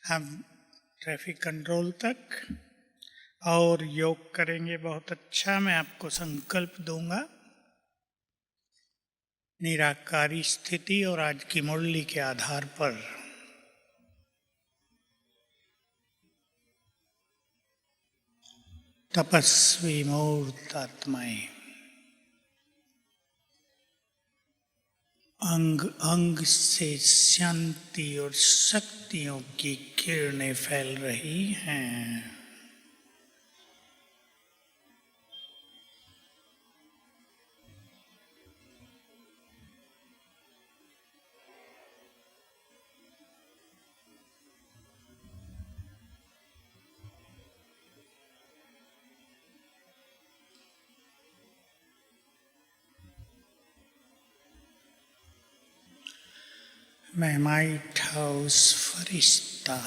हम traffic control तक और योग करेंगे। बहुत अच्छा, मैं आपको संकल्प दूंगा। निराकारी स्थिति और आज की मुरली के आधार पर तपस्वी मूर्त आत्माएं अंग अंग से शांति और शक्तियों की किरणें फैल रही हैं। मैं माइट हाउस फरिश्ता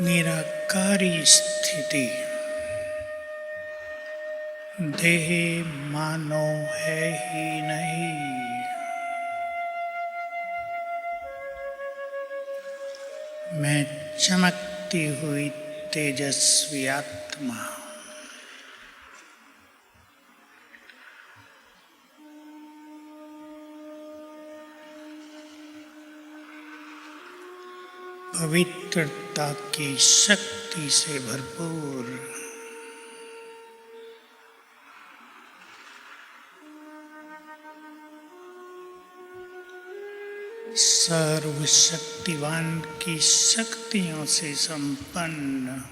निराकारी स्थिति देह मानो है ही नहीं। मैं चमकती हुई तेजस्वी आत्मा पवित्रता की शक्ति से भरपूर सर्वशक्तिवान की शक्तियों से संपन्न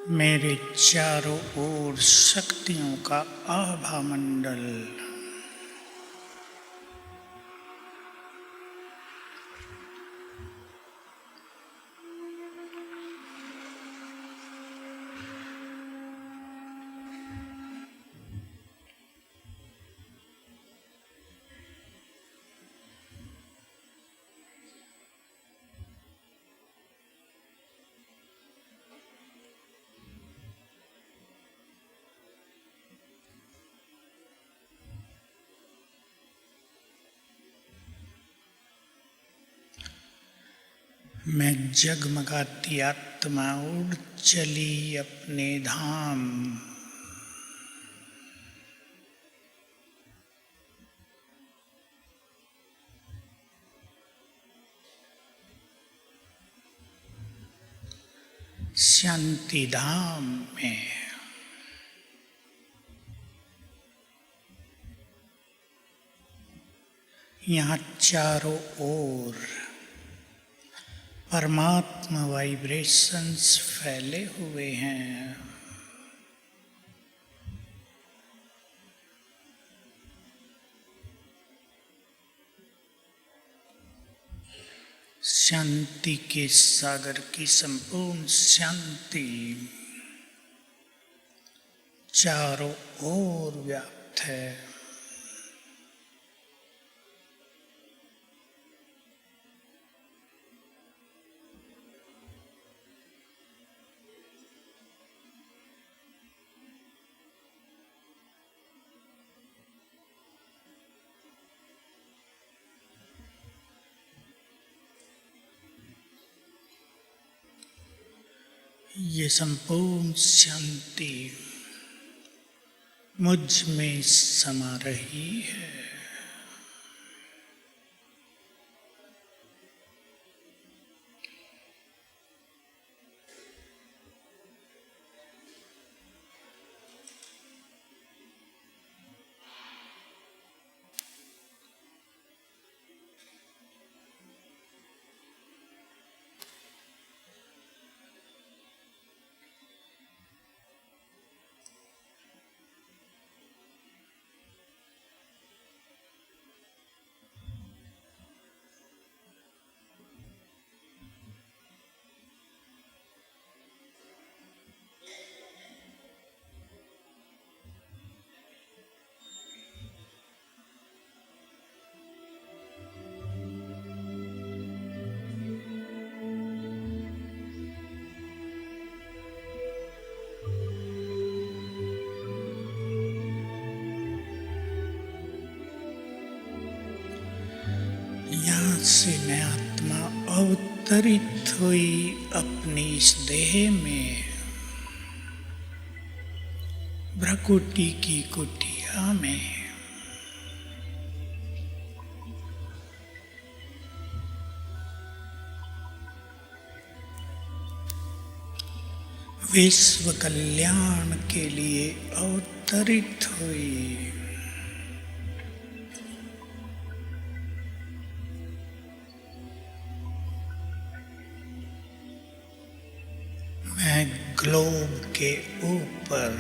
मेरे चारों ओर शक्तियों का आभा मंडल मैं जगमगाती आत्मा उड़ चली अपने धाम। शांति धाम में यहाँ चारों ओर परमात्मा वाइब्रेशंस फैले हुए हैं। शांति के सागर की संपूर्ण शांति चारों ओर व्याप्त है। ये संपूर्ण शांति मुझ में समा रही है। जहाँ से मैं आत्मा अवतरित हुई अपनी इस देह में, भ्रकुटी की कुटिया में, विश्व कल्याण के लिए अवतरित हुई। मैं ग्लोब के ऊपर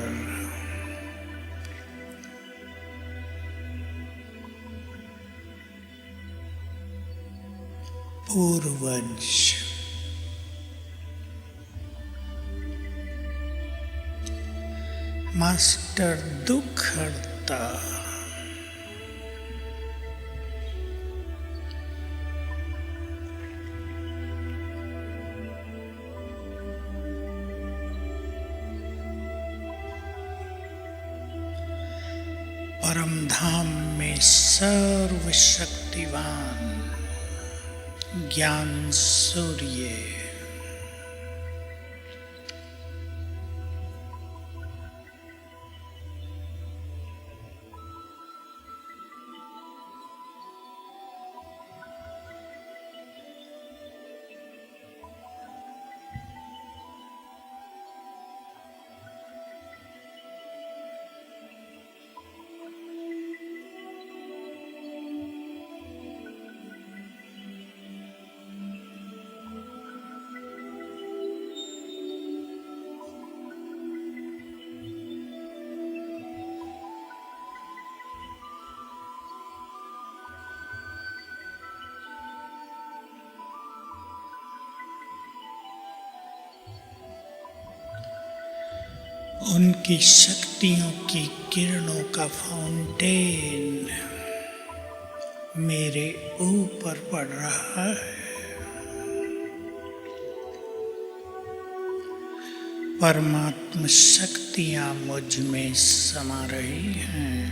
पूर्वज मास्टर दुख हरता, परम धाम में सर्वशक्तिवान ज्ञान सूर्य, उनकी शक्तियों की किरणों का फाउंटेन मेरे ऊपर पड़ रहा है। परमात्म शक्तियां मुझ में समा रही हैं।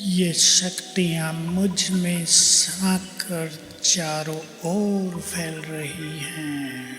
ये शक्तियां मुझ में समाकर चारों ओर फैल रही हैं।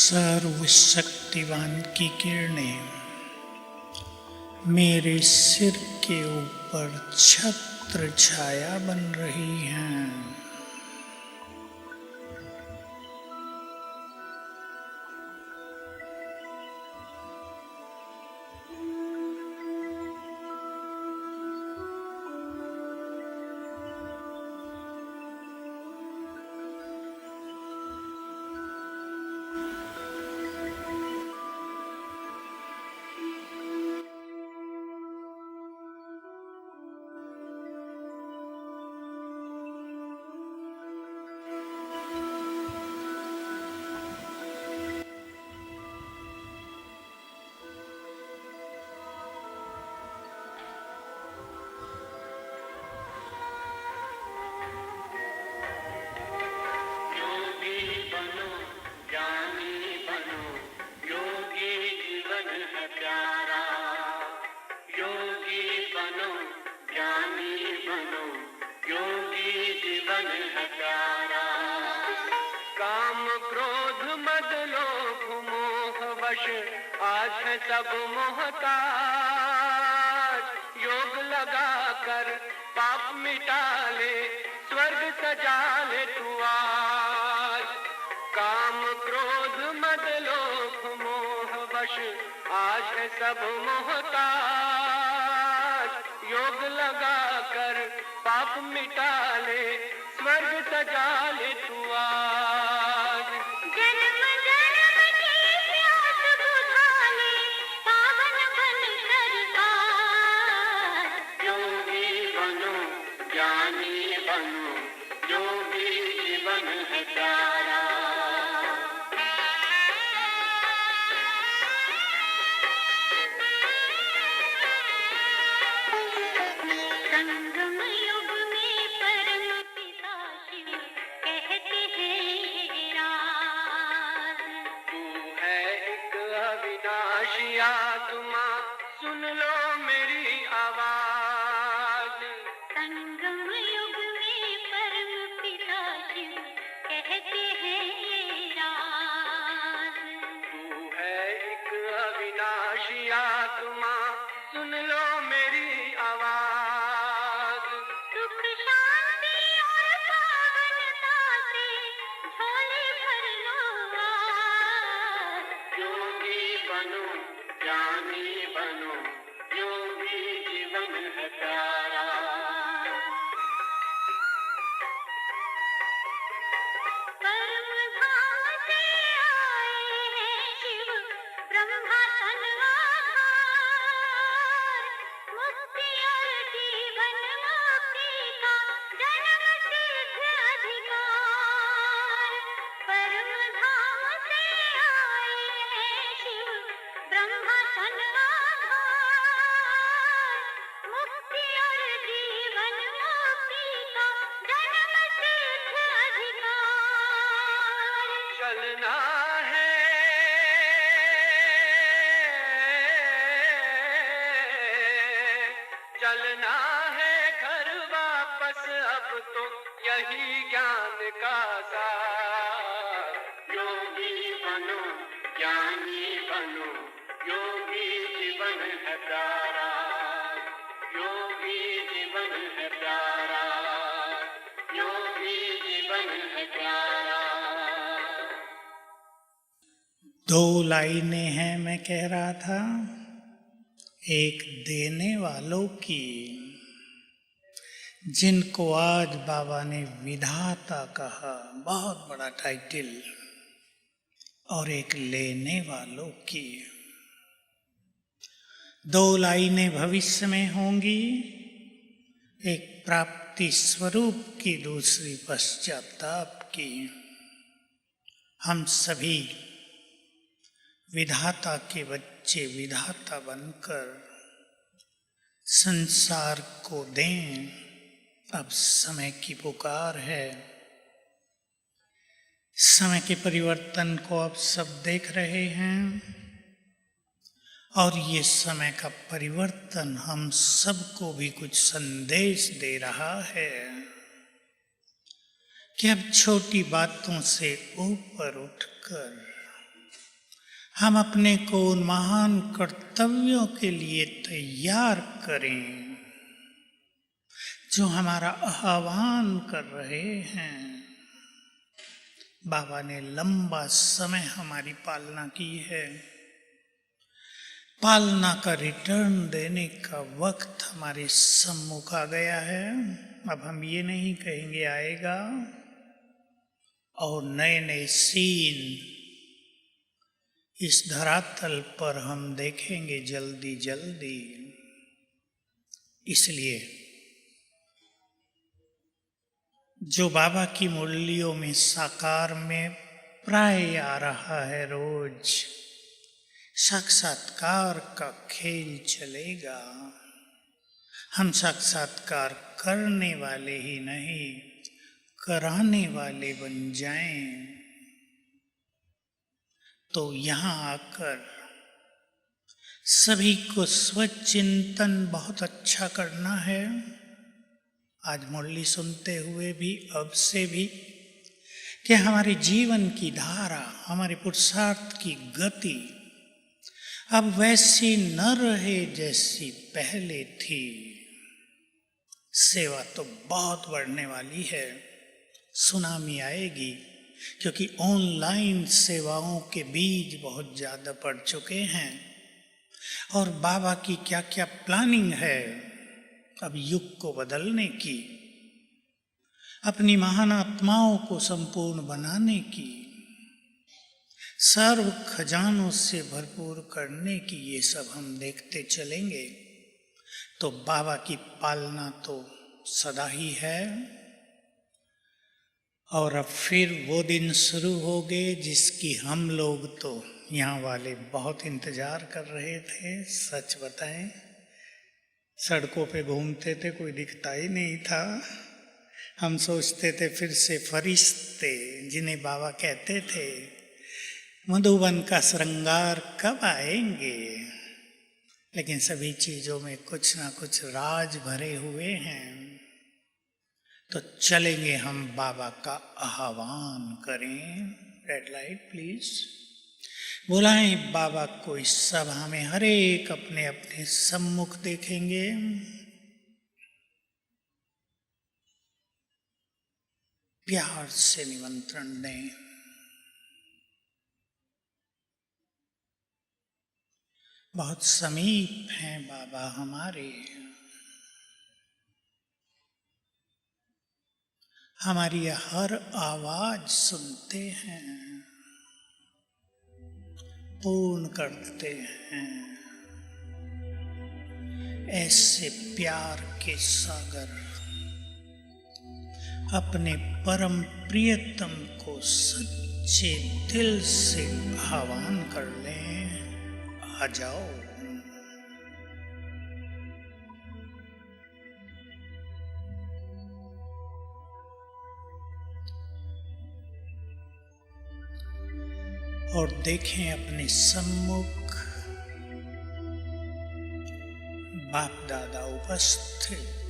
सर्वशक्तिवान की किरणें मेरे सिर के ऊपर छत्र छाया बन रही हैं। आज है सब मोहताज, योग लगा कर पाप मिटा ले, स्वर्ग सजा ले तू आज। काम क्रोध मद लोभ मोह वश आज है सब मोहताज, योग लगा कर पाप मिटा ले, स्वर्ग सजा ले तू आज। जन्म जन्म की प्यास बुझा ले, पावन बन कर आज। योगी बनो ज्ञानी बनो, योगी जीवन है प्यारा। संगम युग में परम पिता शिव कहते हैं राज। तू है एक अविनाशी आत्मा, सुन लो मेरी आवाज। संगम युग में परम पिता शिव कहते हैं राज। तू है एक अविनाशी आत्मा, सुन लो मेरी आवाज। सुख शांति और पावनता से झोले भर लो आज। योगी बनो ज्ञानी बनो, योगी जीवन है प्यारा। परम धाम से आए हैं शिव ब्रह्मा तनवार। मुक्ति और जीवन मुक्ति का जन्म सिद्ध अधिकार। परम धाम से आए हैं शिव ब्रह्मा तनवार। मुक्ति और जीवन मुक्ति का जन्म सिद्ध अधिकार। चलना है चलना है घर वापस, अब तो यही ज्ञान का सार। योगी बनो ज्ञानी बनो, योगी जीवन है प्यारा। योगी जीवन है प्यारा, योगी जीवन है प्यारा। दो लाइनें हैं, मैं कह रहा था, एक देने वालों की, जिनको आज बाबा ने विधाता कहा, बहुत बड़ा टाइटल, और एक लेने वालों की। दो लाइनें भविष्य में होंगी, एक प्राप्ति स्वरूप की, दूसरी पश्चाताप की। हम सभी विधाता के बच्चे विधाता बनकर संसार को दें। अब समय की पुकार है। समय के परिवर्तन को अब सब देख रहे हैं, और ये समय का परिवर्तन हम सबको भी कुछ संदेश दे रहा है कि अब छोटी बातों से ऊपर उठकर हम अपने को उन महान कर्तव्यों के लिए तैयार करें जो हमारा आह्वान कर रहे हैं। बाबा ने लंबा समय हमारी पालना की है। पालना का रिटर्न देने का वक्त हमारे सम्मुख आ गया है। अब हम ये नहीं कहेंगे आएगा और नए नए सीन इस धरातल पर हम देखेंगे जल्दी जल्दी। इसलिए जो बाबा की मुरलियों में साकार में प्राय आ रहा है, रोज साक्षात्कार का खेल चलेगा। हम साक्षात्कार करने वाले ही नहीं, कराने वाले बन जाएं। तो यहाँ आकर सभी को स्वचिंतन बहुत अच्छा करना है। आज मुरली सुनते हुए भी, अब से भी, कि हमारे जीवन की धारा, हमारे पुरुषार्थ की गति अब वैसी न रहे जैसी पहले थी। सेवा तो बहुत बढ़ने वाली है, सुनामी आएगी, क्योंकि ऑनलाइन सेवाओं के बीज बहुत ज्यादा पड़ चुके हैं। और बाबा की क्या क्या प्लानिंग है अब युग को बदलने की, अपनी महान आत्माओं को संपूर्ण बनाने की, सर्व खजानों से भरपूर करने की, ये सब हम देखते चलेंगे। तो बाबा की पालना तो सदा ही है। और अब फिर वो दिन शुरू हो गए जिसकी हम लोग तो यहाँ वाले बहुत इंतजार कर रहे थे। सच बताएं, सड़कों पे घूमते थे, कोई दिखता ही नहीं था। हम सोचते थे फिर से फरिश्ते, जिन्हें बाबा कहते थे, मधुबन का श्रृंगार कब आएंगे। लेकिन सभी चीजों में कुछ ना कुछ राज भरे हुए हैं। तो चलेंगे हम बाबा का आह्वान करें। Red light please. बुलाएं बाबा को इस सभा में। हर एक अपने अपने सम्मुख देखेंगे। प्यार से निमंत्रण दें। बहुत समीप हैं बाबा हमारे। हमारी हर आवाज सुनते हैं, पूर्ण करते हैं। ऐसे प्यार के सागर अपने परम प्रियतम को सच्चे दिल से आह्वान कर लें। आ जाओ। और देखें अपने सम्मुख बाप दादा उपस्थित।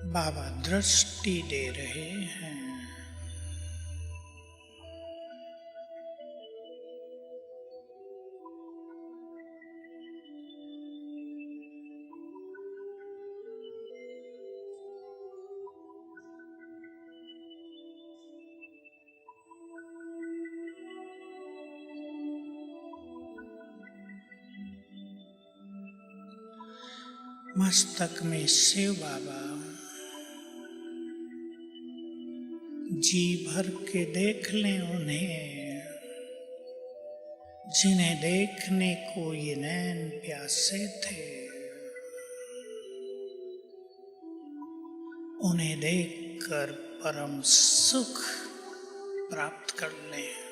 बाबा दृष्टि दे रहे हैं। मस्तक में शिव बाबा जी भर के देख लें उन्हें, जिन्हें देखने को ये नैन प्यासे थे। उन्हें देखकर परम सुख प्राप्त कर लें।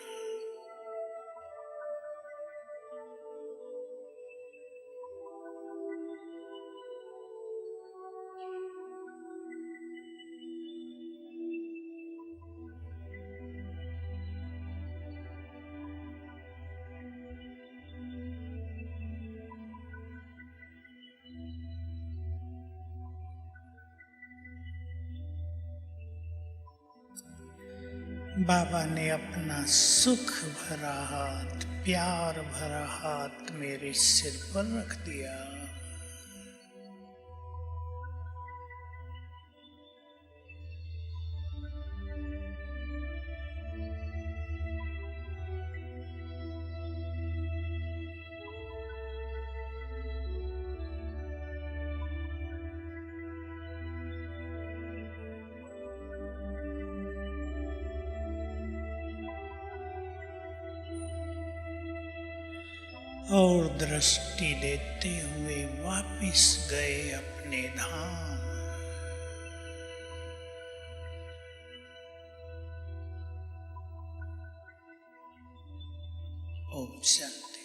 बाबा ने अपना सुख भरा हाथ, प्यार भरा हाथ मेरे सिर पर रख दिया। और दृष्टि देते हुए वापिस गए अपने धाम। ओम शांति।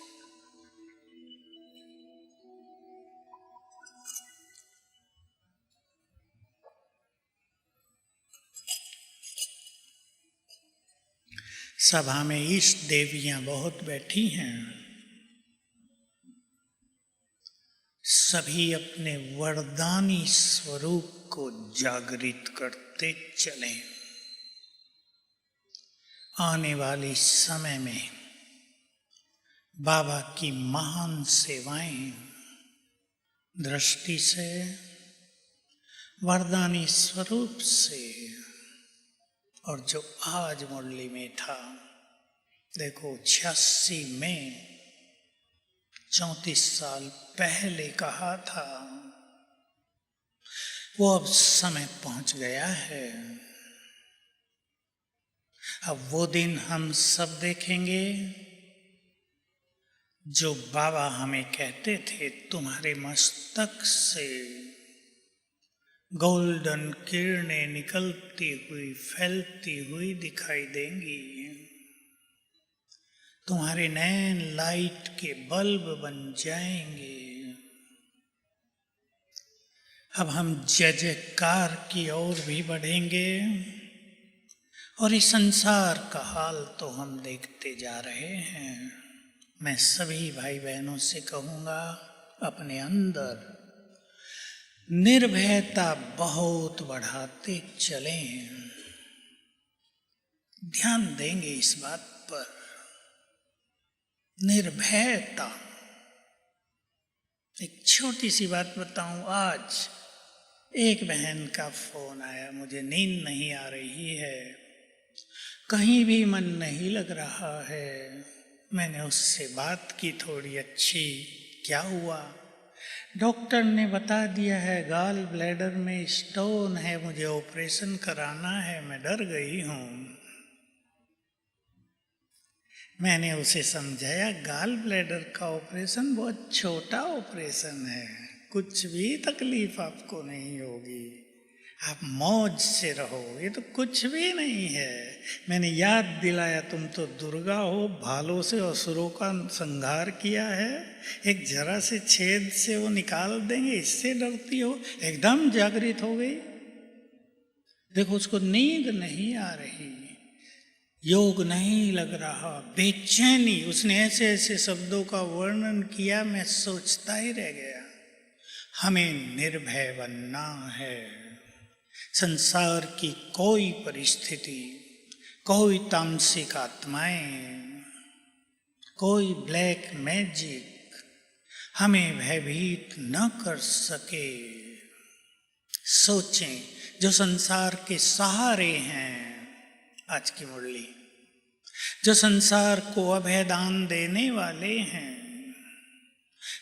सभा में इष्ट देवियां बहुत बैठी हैं। सभी अपने वरदानी स्वरूप को जागृत करते चले। आने वाले समय में बाबा की महान सेवाएं दृष्टि से, वरदानी स्वरूप से, और जो आज मुरली में था, देखो 86 में 34 साल पहले कहा था, वो अब समय पहुंच गया है। अब वो दिन हम सब देखेंगे जो बाबा हमें कहते थे, तुम्हारे मस्तक से गोल्डन किरणें निकलती हुई, फैलती हुई दिखाई देंगी। तुम्हारे नैन लाइट के बल्ब बन जाएंगे। अब हम जय जयकार की ओर भी बढ़ेंगे और इस संसार का हाल तो हम देखते जा रहे हैं। मैं सभी भाई बहनों से कहूँगा, अपने अंदर निर्भयता बहुत बढ़ाते चलें। ध्यान देंगे इस बात पर। निर्भयता। एक छोटी सी बात बताऊं, आज एक बहन का फोन आया, मुझे नींद नहीं आ रही है, कहीं भी मन नहीं लग रहा है। मैंने उससे बात की थोड़ी अच्छी, क्या हुआ? डॉक्टर ने बता दिया है गाल ब्लैडर में स्टोन है, मुझे ऑपरेशन कराना है। मैं डर गई हूँ। मैंने उसे समझाया, गाल ब्लैडर का ऑपरेशन बहुत छोटा ऑपरेशन है, कुछ भी तकलीफ आपको नहीं होगी, आप मौज से रहो, ये तो कुछ भी नहीं है। मैंने याद दिलाया, तुम तो दुर्गा हो, भालों से असुरों का संहार किया है, एक जरा से छेद से वो निकाल देंगे, इससे डरती हो? एकदम जागृत हो गई। देखो, उसको नींद नहीं आ रही, योग नहीं लग रहा, बेचैनी। उसने ऐसे ऐसे शब्दों का वर्णन किया, मैं सोचता ही रह गया। हमें निर्भय बनना है। संसार की कोई परिस्थिति, कोई तामसिक आत्माएं, कोई ब्लैक मैजिक हमें भयभीत न कर सके। सोचें, जो संसार के सहारे हैं, आज की मुरली, जो संसार को अभयदान देने वाले हैं,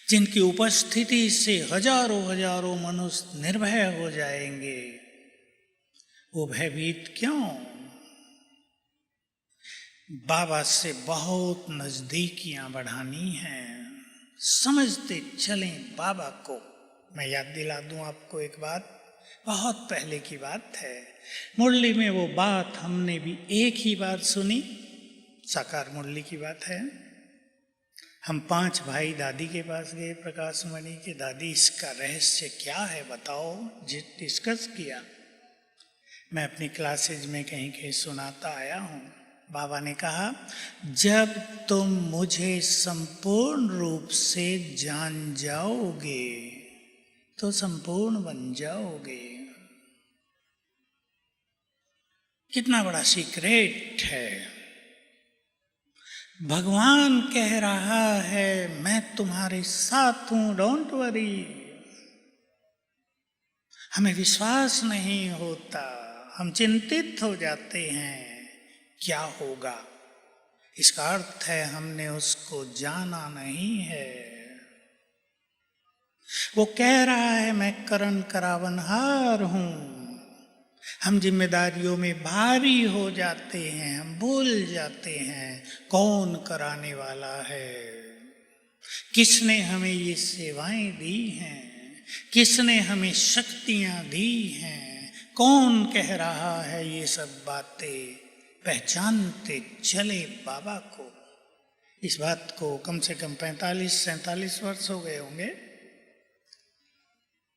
जिनकी उपस्थिति से हजारों हजारों मनुष्य निर्भय हो जाएंगे, वो भयभीत क्यों? बाबा से बहुत नजदीकियां बढ़ानी हैं। समझते चलें बाबा को। मैं याद दिला दूं आपको एक बात, बहुत पहले की बात है। मुरली में वो बात हमने भी एक ही बार सुनी, साकार मुरली की बात है। हम 5 भाई दादी के पास गए, प्रकाश मणि के, दादी इसका रहस्य क्या है बताओ, डिस्कस किया। मैं अपनी क्लासेज में कहीं कहीं सुनाता आया हूँ। बाबा ने कहा, जब तुम मुझे संपूर्ण रूप से जान जाओगे तो संपूर्ण बन जाओगे। कितना बड़ा सीक्रेट है। भगवान कह रहा है मैं तुम्हारे साथ हूं, डोंट वरी। हमें विश्वास नहीं होता, हम चिंतित हो जाते हैं क्या होगा। इसका अर्थ है हमने उसको जाना नहीं है। वो कह रहा है मैं करण करावनहार हूं। हम जिम्मेदारियों में भारी हो जाते हैं, हम भूल जाते हैं कौन कराने वाला है, किसने हमें ये सेवाएं दी हैं, किसने हमें शक्तियां दी हैं, कौन कह रहा है ये सब बातें। पहचानते चले बाबा को। इस बात को कम से कम 45-47 वर्ष हो गए होंगे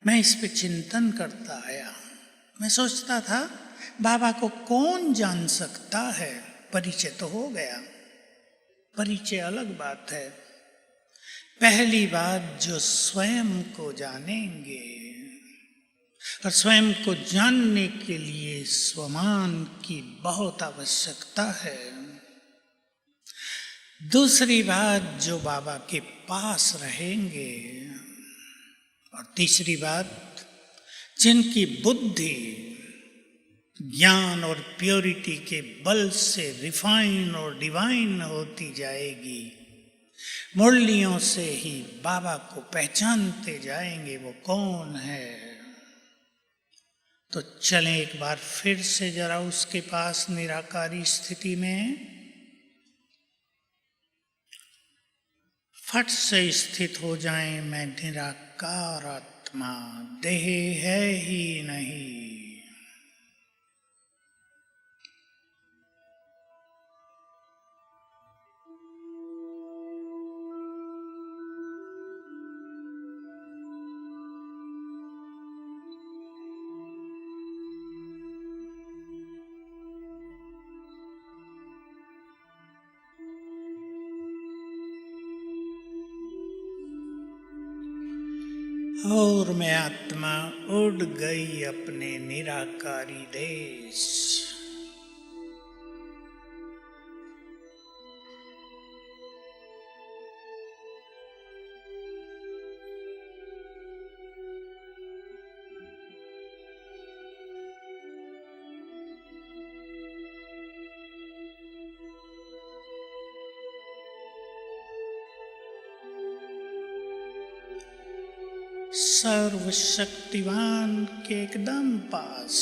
मैं इस पे चिंतन करता आया। मैं सोचता था बाबा को कौन जान सकता है। परिचय तो हो गया, परिचय अलग बात है। पहली बात जो स्वयं को जानेंगे, और स्वयं को जानने के लिए स्वमान की बहुत आवश्यकता है। दूसरी बात जो बाबा के पास रहेंगे, और तीसरी बात जिनकी बुद्धि ज्ञान और प्योरिटी के बल से रिफाइन और डिवाइन होती जाएगी, मुरलियों से ही बाबा को पहचानते जाएंगे वो कौन है। तो चलें एक बार फिर से जरा उसके पास निराकारी स्थिति में फट से स्थित हो जाएं। मैं निराकार आत्मा, देह है ही नहीं। और मैं आत्मा उड़ गई अपने निराकारी देश। सर्वशक्तिवान के एकदम पास।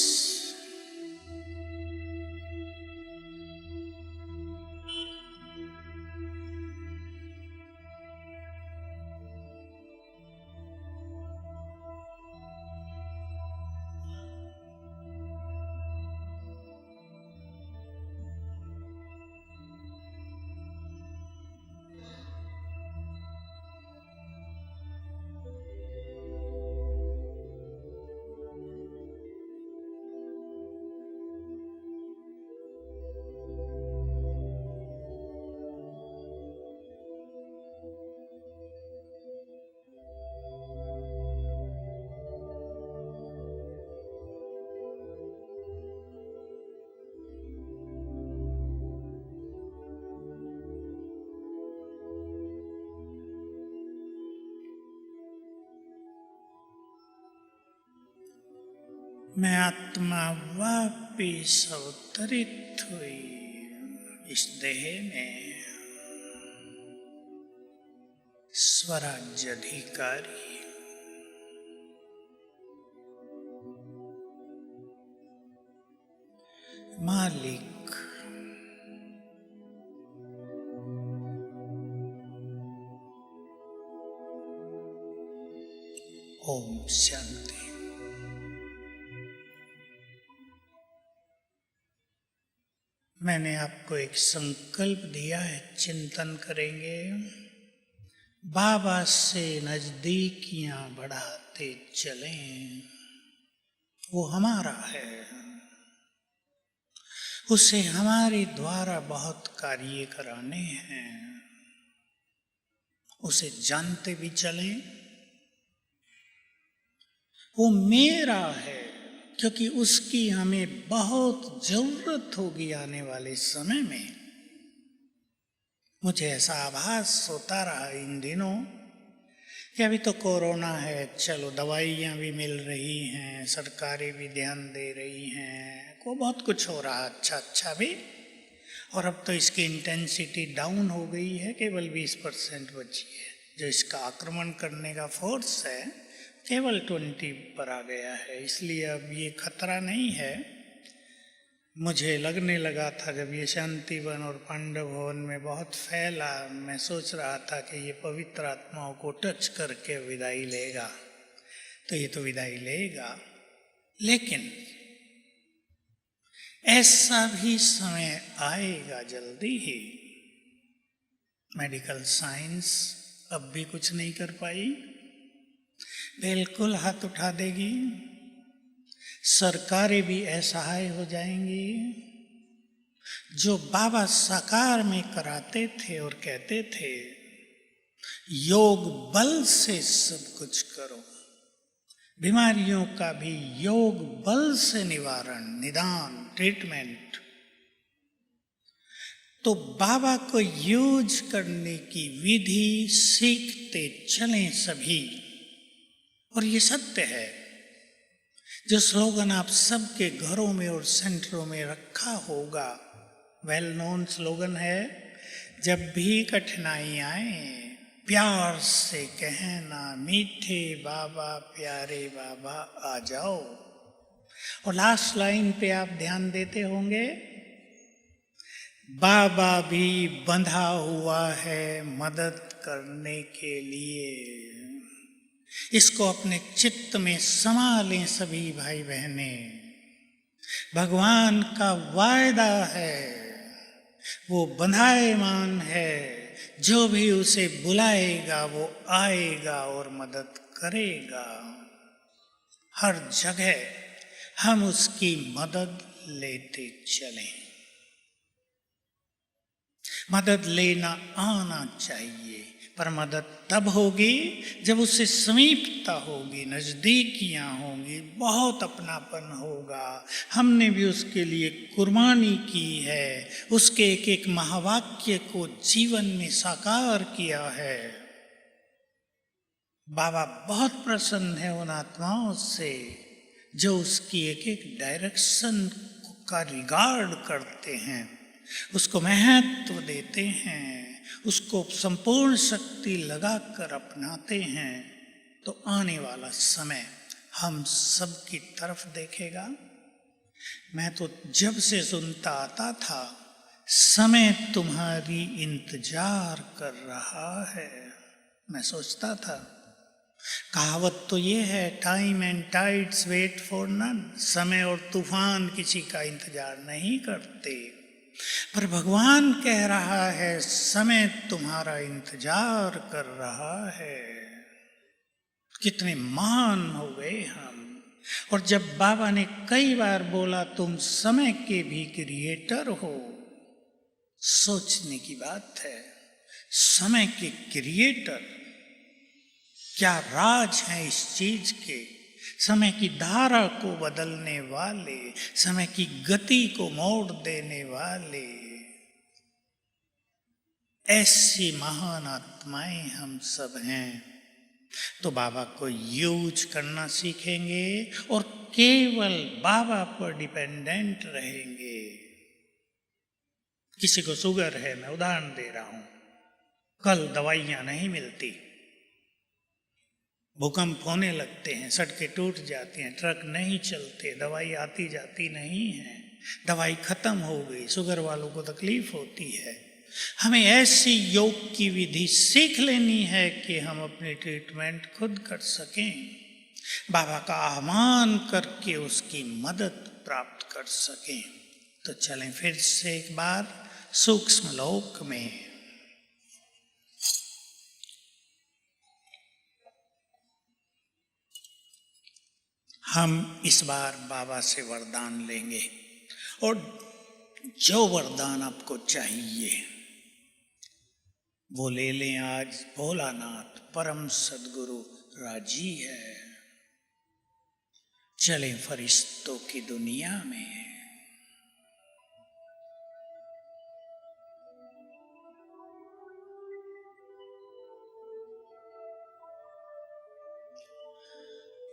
मैं आत्मा वापिस अवतरित हुई इस देह में, स्वराज्य अधिकारी। मालिक। ओम शांति। मैंने आपको एक संकल्प दिया है, चिंतन करेंगे। बाबा से नजदीकियां बढ़ाते चलें। वो हमारा है, उसे हमारे द्वारा बहुत कार्य कराने हैं। उसे जानते भी चलें। वो मेरा है, क्योंकि उसकी हमें बहुत जरूरत होगी आने वाले समय में। मुझे ऐसा आभास होता रहा इन दिनों कि अभी तो कोरोना है, चलो दवाइयाँ भी मिल रही हैं, सरकारें भी ध्यान दे रही हैं, को बहुत कुछ हो रहा अच्छा भी, और अब तो इसकी इंटेंसिटी डाउन हो गई है, केवल 20% बची है। जो इसका आक्रमण करने का फोर्स है केवल 20 पर आ गया है, इसलिए अब ये खतरा नहीं है। मुझे लगने लगा था जब ये शांतिवन और पांडव भवन में बहुत फैला, मैं सोच रहा था कि ये पवित्र आत्माओं को टच करके विदाई लेगा, तो ये तो विदाई लेगा। लेकिन ऐसा भी समय आएगा जल्दी ही। मेडिकल साइंस अब भी कुछ नहीं कर पाई, बिल्कुल हाथ उठा देगी। सरकारें भी असहाय हो जाएंगी। जो बाबा साकार में कराते थे और कहते थे योग बल से सब कुछ करो, बीमारियों का भी योग बल से निवारण, निदान, ट्रीटमेंट, तो बाबा को यूज करने की विधि सीखते चलें सभी। और ये सत्य है, जो स्लोगन आप सबके घरों में और सेंटरों में रखा होगा, वेल नोन स्लोगन है, जब भी कठिनाई आए प्यार से कहना, मीठे बाबा प्यारे बाबा आ जाओ। और लास्ट लाइन पे आप ध्यान देते होंगे, बाबा भी बंधा हुआ है मदद करने के लिए। इसको अपने चित्त में समा लें सभी भाई बहने। भगवान का वायदा है, वो बंधाएमान है, जो भी उसे बुलाएगा वो आएगा और मदद करेगा। हर जगह हम उसकी मदद लेते चलें। मदद लेना आना चाहिए, पर मदद तब होगी जब उससे समीपता होगी, नजदीकियां होंगी, बहुत अपनापन होगा। हमने भी उसके लिए कुर्बानी की है, उसके एक एक महावाक्य को जीवन में साकार किया है। बाबा बहुत प्रसन्न है उन आत्माओं से जो उसकी एक एक डायरेक्शन का रिगार्ड करते हैं, उसको महत्व देते हैं, उसको संपूर्ण शक्ति लगाकर अपनाते हैं। तो आने वाला समय हम सब की तरफ देखेगा। मैं तो जब से सुनता आता था, समय तुम्हारी इंतजार कर रहा है, मैं सोचता था कहावत तो ये है, time and tides wait for none, समय और तूफान किसी का इंतजार नहीं करते। पर भगवान कह रहा है समय तुम्हारा इंतजार कर रहा है। कितने महान हो गए हम। और जब बाबा ने कई बार बोला तुम समय के भी क्रिएटर हो, सोचने की बात है। समय के क्रिएटर, क्या राज है इस चीज के। समय की धारा को बदलने वाले, समय की गति को मोड़ देने वाले, ऐसी महान आत्माएं हम सब हैं। तो बाबा को यूज करना सीखेंगे और केवल बाबा पर डिपेंडेंट रहेंगे। किसी को शुगर है, मैं उदाहरण दे रहा हूं, कल दवाइयां नहीं मिलती, भूकंप होने लगते हैं, सड़कें टूट जाती हैं, ट्रक नहीं चलते, दवाई आती जाती नहीं है, दवाई खत्म हो गई, शुगर वालों को तकलीफ होती है। हमें ऐसी योग की विधि सीख लेनी है कि हम अपनी ट्रीटमेंट खुद कर सकें, बाबा का आह्वान करके उसकी मदद प्राप्त कर सकें। तो चलें फिर से एक बार सूक्ष्म लोक में। हम इस बार बाबा से वरदान लेंगे और जो वरदान आपको चाहिए वो ले लें। आज भोलानाथ परम सद्गुरु राजी है। चले फरिश्तों की दुनिया में।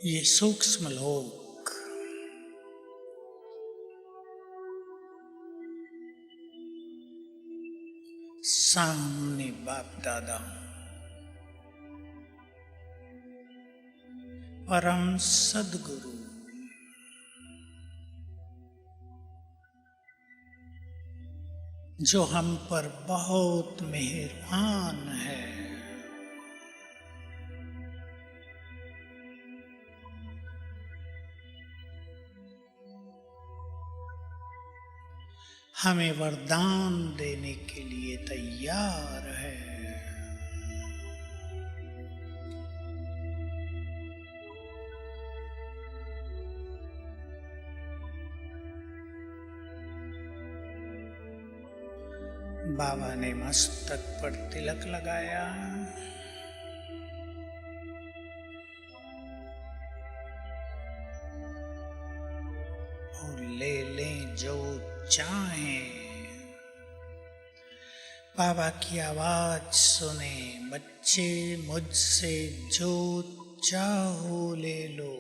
ये सूक्ष्म लोक सामने बाप दादा परम सद्गुरु जो हम पर बहुत मेहरबान है, हमें वरदान देने के लिए तैयार है। बाबा ने मस्तक पर तिलक लगाया, और ले लें जो चाहें। बाबा की आवाज सुने, बच्चे मुझसे जो चाहो ले लो।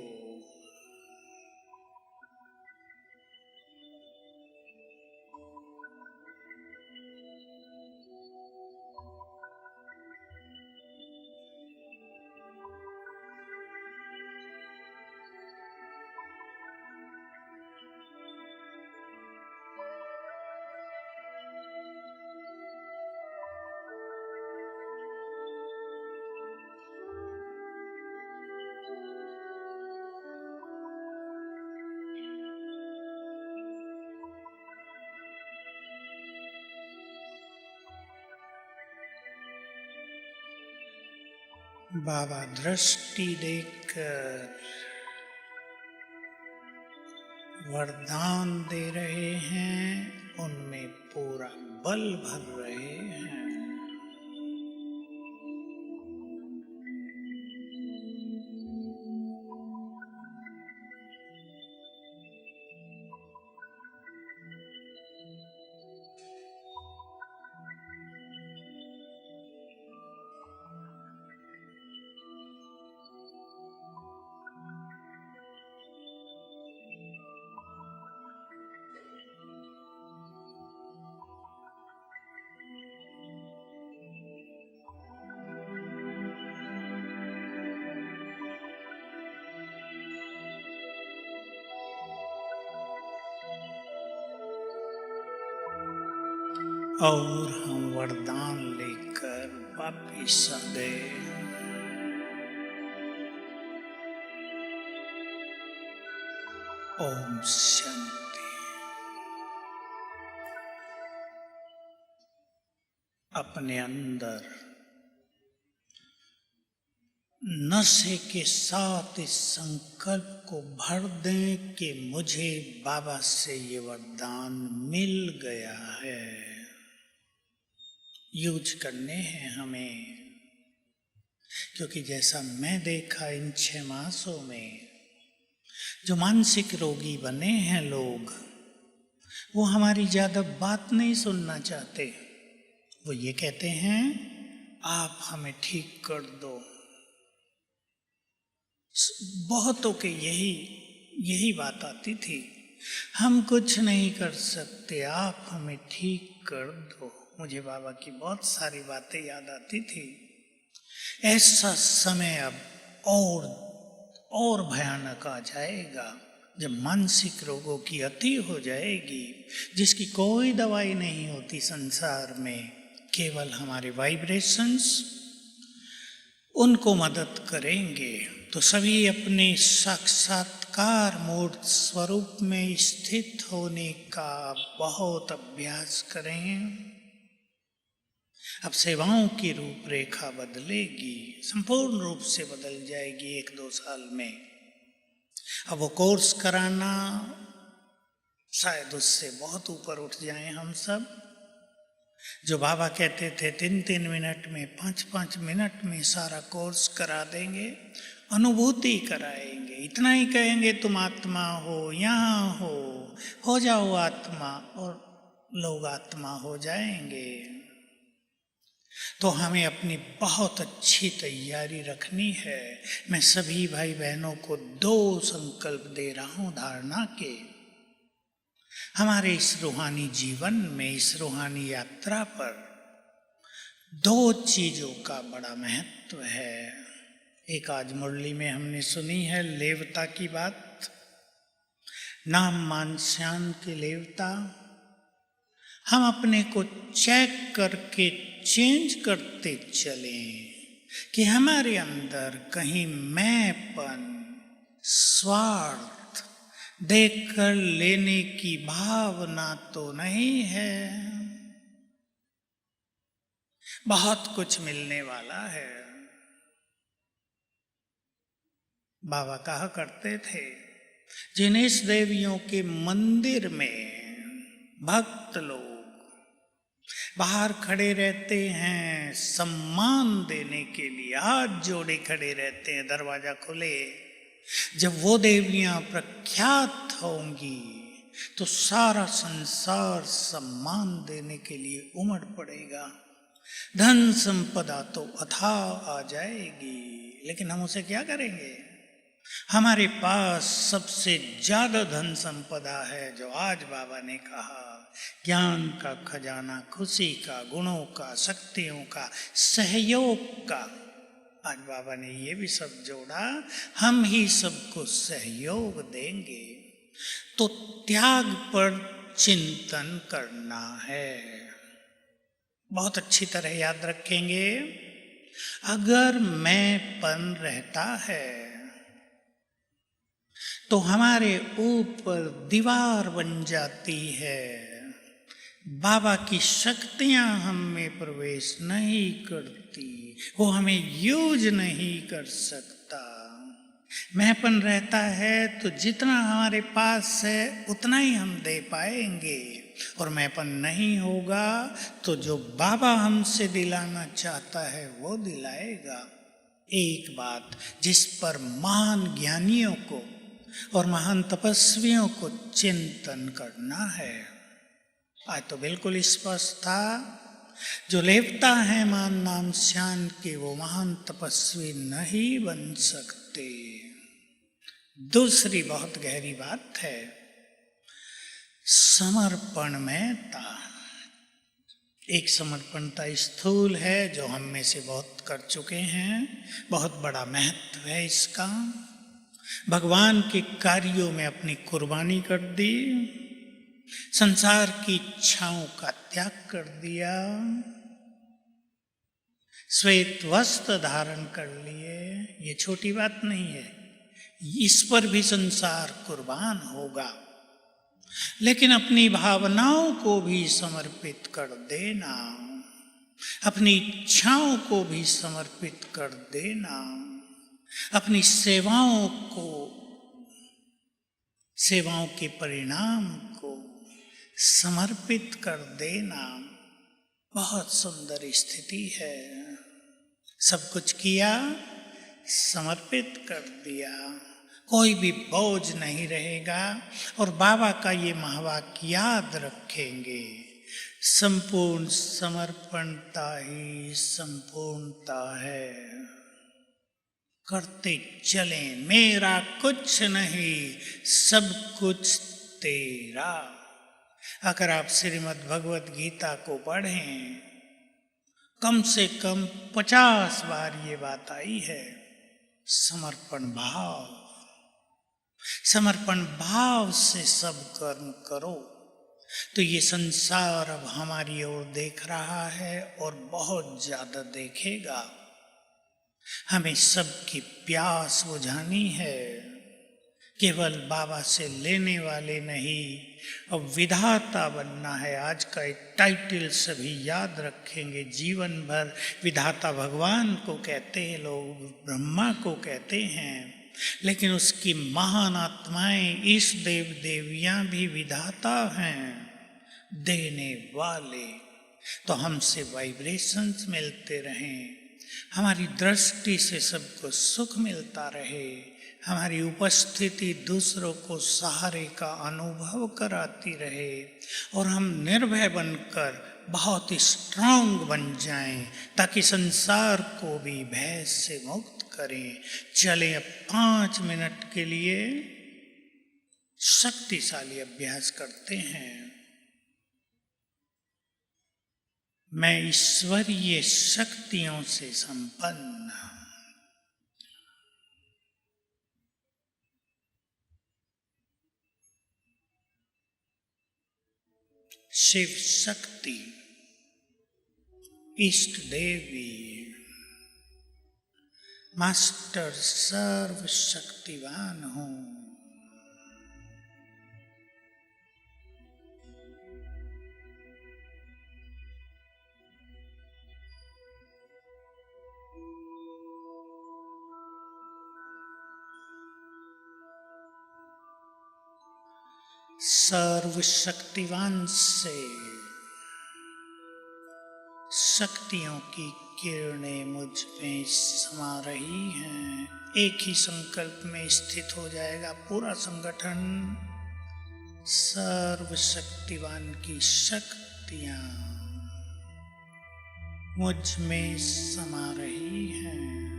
बाबा दृष्टि देकर वरदान दे रहे हैं, उनमें पूरा बल भर रहे हैं। और हम वरदान लेकर वापिस आ गए। ओम शांति। अपने अंदर नशे के साथ इस संकल्प को भर दें कि मुझे बाबा से ये वरदान मिल गया है। यूज करने हैं हमें, क्योंकि जैसा मैं देखा इन 6 मासों में, जो मानसिक रोगी बने हैं लोग, वो हमारी ज्यादा बात नहीं सुनना चाहते। वो ये कहते हैं आप हमें ठीक कर दो। बहुतों के यही बात आती थी, हम कुछ नहीं कर सकते, आप हमें ठीक कर दो। मुझे बाबा की बहुत सारी बातें याद आती थी। ऐसा समय अब और भयानक आ जाएगा जब मानसिक रोगों की अति हो जाएगी, जिसकी कोई दवाई नहीं होती संसार में। केवल हमारे वाइब्रेशंस उनको मदद करेंगे। तो सभी अपने साक्षात्कार मूर्त स्वरूप में स्थित होने का बहुत अभ्यास करें। अब सेवाओं की रूपरेखा बदलेगी, संपूर्ण रूप से बदल जाएगी 1-2 साल में। अब वो कोर्स कराना, शायद उससे बहुत ऊपर उठ जाएं हम सब। जो बाबा कहते थे 3-3 मिनट में, 5-5 मिनट में सारा कोर्स करा देंगे, अनुभूति कराएंगे। इतना ही कहेंगे तुम आत्मा हो, यहाँ हो जाओ आत्मा, और लोग आत्मा हो जाएंगे। तो हमें अपनी बहुत अच्छी तैयारी रखनी है। मैं सभी भाई बहनों को 2 संकल्प दे रहा हूं धारणा के। हमारे इस रूहानी जीवन में, इस रूहानी यात्रा पर 2 चीजों का बड़ा महत्व है। एक आज मुरली में हमने सुनी है लेवता की बात, नाम मान श्याम के लेवता। हम अपने को चेक करके चेंज करते चलें कि हमारे अंदर कहीं मैंपन, स्वार्थ, देखकर लेने की भावना तो नहीं है। बहुत कुछ मिलने वाला है। बाबा कहा करते थे, जिनेश देवियों के मंदिर में भक्त लोग बाहर खड़े रहते हैं सम्मान देने के लिए, हाथ जोड़े खड़े रहते हैं, दरवाजा खुले। जब वो देवियां प्रख्यात होंगी तो सारा संसार सम्मान देने के लिए उमड़ पड़ेगा। धन संपदा तो अथाह आ जाएगी, लेकिन हम उसे क्या करेंगे? हमारे पास सबसे ज्यादा धन संपदा है, जो आज बाबा ने कहा, ज्ञान का खजाना, खुशी का, गुणों का, शक्तियों का, सहयोग का। आज बाबा ने ये भी सब जोड़ा, हम ही सबको सहयोग देंगे। तो त्याग पर चिंतन करना है। बहुत अच्छी तरह याद रखेंगे, अगर मैंपन रहता है तो हमारे ऊपर दीवार बन जाती है। बाबा की शक्तियां हम में प्रवेश नहीं करती, वो हमें यूज नहीं कर सकता। मैंपन रहता है तो जितना हमारे पास है उतना ही हम दे पाएंगे, और मैंपन नहीं होगा तो जो बाबा हमसे दिलाना चाहता है वो दिलाएगा। एक बात जिस पर महान ज्ञानियों को और महान तपस्वियों को चिंतन करना है। आज तो बिल्कुल स्पष्ट था, जो लेवता है मान नाम श्याम के, वो महान तपस्वी नहीं बन सकते। दूसरी बहुत गहरी बात है, समर्पण में था। एक समर्पणता स्थूल है जो हम में से बहुत कर चुके हैं, बहुत बड़ा महत्व है इसका। भगवान के कार्यों में अपनी कुर्बानी कर दी, संसार की इच्छाओं का त्याग कर दिया, श्वेत वस्त्र धारण कर लिए। ये छोटी बात नहीं है, इस पर भी संसार कुर्बान होगा। लेकिन अपनी भावनाओं को भी समर्पित कर देना, अपनी इच्छाओं को भी समर्पित कर देना, अपनी सेवाओं के परिणाम को समर्पित कर देना, बहुत सुंदर स्थिति है। सब कुछ किया, समर्पित कर दिया, कोई भी बोझ नहीं रहेगा। और बाबा का ये महावाक्य याद रखेंगे, संपूर्ण समर्पणता ही संपूर्णता है। करते चलें, मेरा कुछ नहीं, सब कुछ तेरा। अगर आप श्रीमद् भगवत गीता को पढ़ें, कम से कम 50 बार ये बात आई है, समर्पण भाव। समर्पण भाव से सब कर्म करो तो ये संसार अब हमारी ओर देख रहा है और बहुत ज्यादा देखेगा। हमें सबकी प्यास बुझानी है, केवल बाबा से लेने वाले नहीं, अब विधाता बनना है। आज का एक टाइटल सभी याद रखेंगे, जीवन भर विधाता भगवान को कहते हैं लोग, ब्रह्मा को कहते हैं, लेकिन उसकी महान आत्माएं इस देव देवियां भी विधाता हैं, देने वाले। तो हमसे वाइब्रेशंस मिलते रहें, हमारी दृष्टि से सबको सुख मिलता रहे, हमारी उपस्थिति दूसरों को सहारे का अनुभव कराती रहे और हम निर्भय बनकर बहुत ही स्ट्रांग बन जाएं, ताकि संसार को भी भय से मुक्त करें। चलें अब 5 मिनट के लिए शक्तिशाली अभ्यास करते हैं। मैं ईश्वरीय शक्तियों से संपन्न हूं। शिव शक्ति, इष्ट देवी, मास्टर सर्व शक्तिवान हूं। सर्वशक्तिवान से शक्तियों की किरणें मुझ में समा रही हैं। एक ही संकल्प में स्थित हो जाएगा पूरा संगठन। सर्वशक्तिवान की शक्तियां मुझ में समा रही हैं।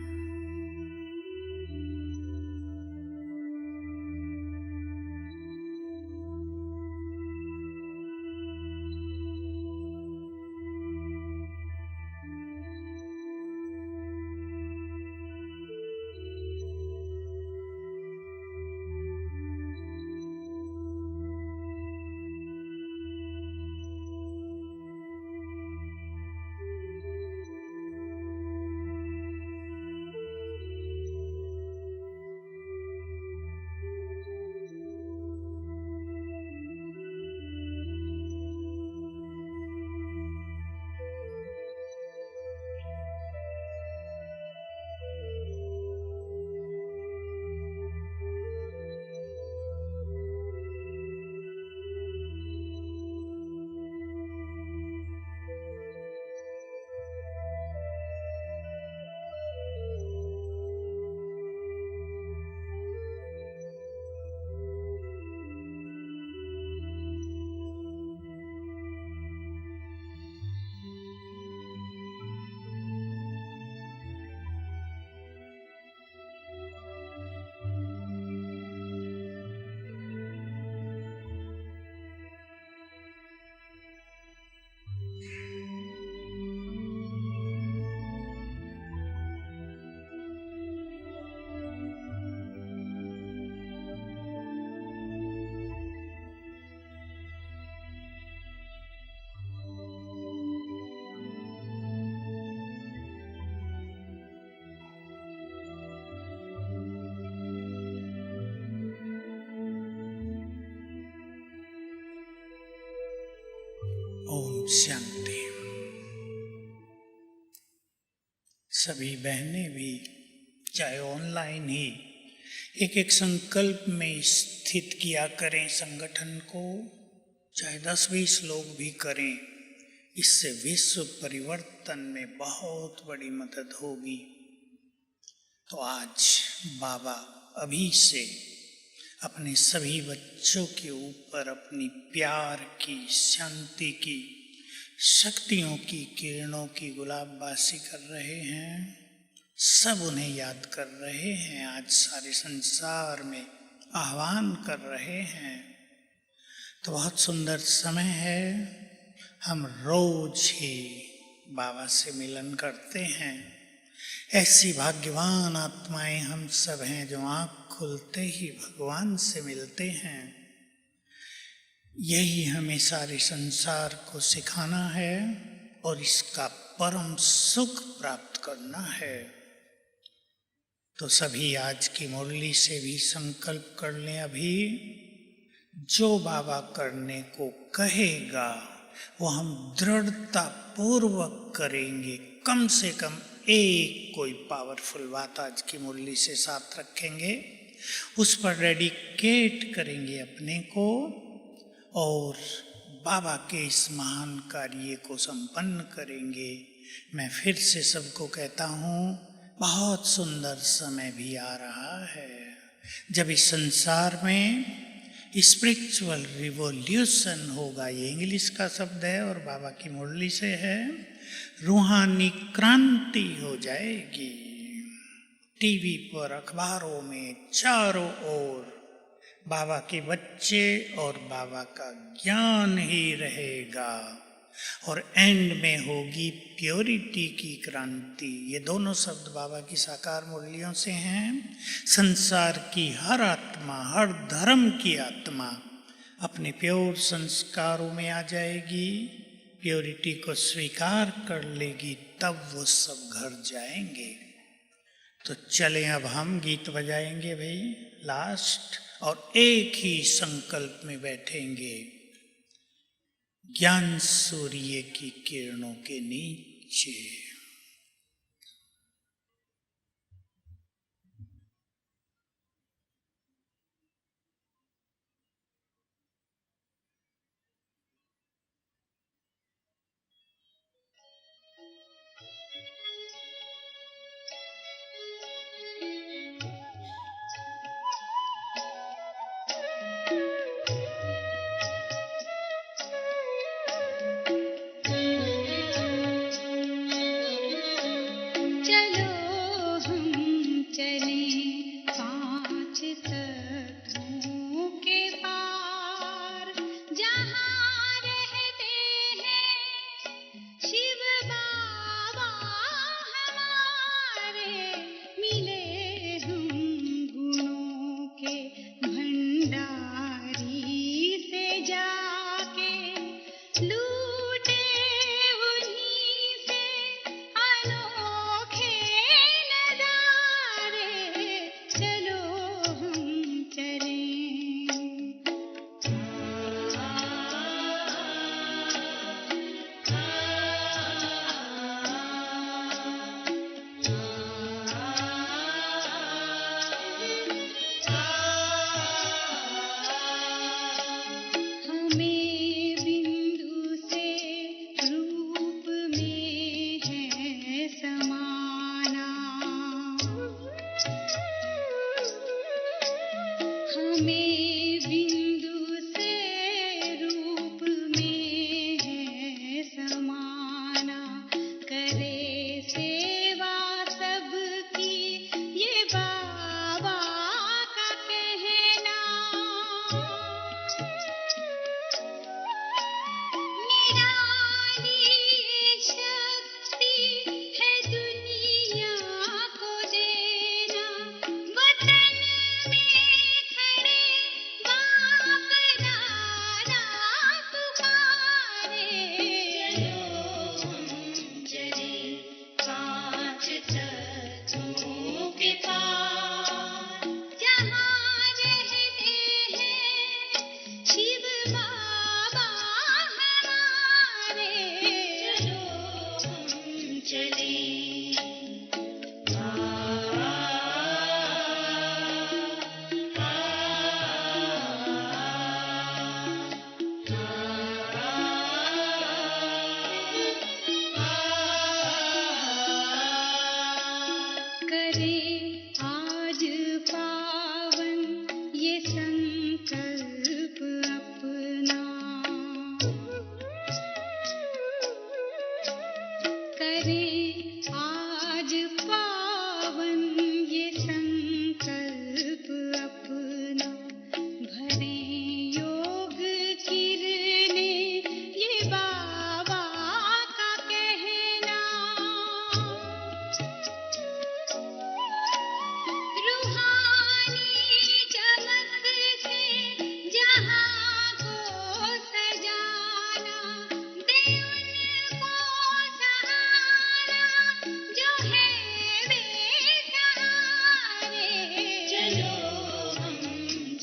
ओम शांति। सभी बहनें भी चाहे ऑनलाइन ही एक एक संकल्प में स्थित किया करें संगठन को, चाहे 10-20 लोग भी करें। इससे विश्व परिवर्तन में बहुत बड़ी मदद होगी। तो आज बाबा अभी से अपने सभी बच्चों के ऊपर अपनी प्यार की, शांति की, शक्तियों की किरणों की गुलाबबासी कर रहे हैं। सब उन्हें याद कर रहे हैं, आज सारे संसार में आह्वान कर रहे हैं। तो बहुत सुंदर समय है। हम रोज ही बाबा से मिलन करते हैं। ऐसी भाग्यवान आत्माएं हम सब हैं जो आँख खुलते ही भगवान से मिलते हैं। यही हमें सारे संसार को सिखाना है और इसका परम सुख प्राप्त करना है। तो सभी आज की मुरली से भी संकल्प कर लें। अभी जो बाबा करने को कहेगा वो हम दृढ़ता पूर्वक करेंगे। कम से कम एक कोई पावरफुल बात आज की मुरली से साथ रखेंगे, उस पर डेडिकेट करेंगे अपने को और बाबा के इस महान कार्य को संपन्न करेंगे। मैं फिर से सबको कहता हूँ, बहुत सुंदर समय भी आ रहा है जब इस संसार में स्पिरिचुअल रिवॉल्यूशन होगा। ये इंग्लिश का शब्द है और बाबा की मुरली से है। रूहानी क्रांति हो जाएगी। टीवी पर, अखबारों में चारों ओर बाबा के बच्चे और बाबा का ज्ञान ही रहेगा और एंड में होगी प्योरिटी की क्रांति। ये दोनों शब्द बाबा की साकार मुरलियों से हैं। संसार की हर आत्मा, हर धर्म की आत्मा अपने प्योर संस्कारों में आ जाएगी, प्योरिटी को स्वीकार कर लेगी, तब वो सब घर जाएंगे। तो चलें अब हम गीत बजाएंगे भाई लास्ट, और एक ही संकल्प में बैठेंगे, ज्ञान सूर्य की किरणों के नीचे। चलो हम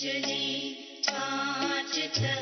चले 5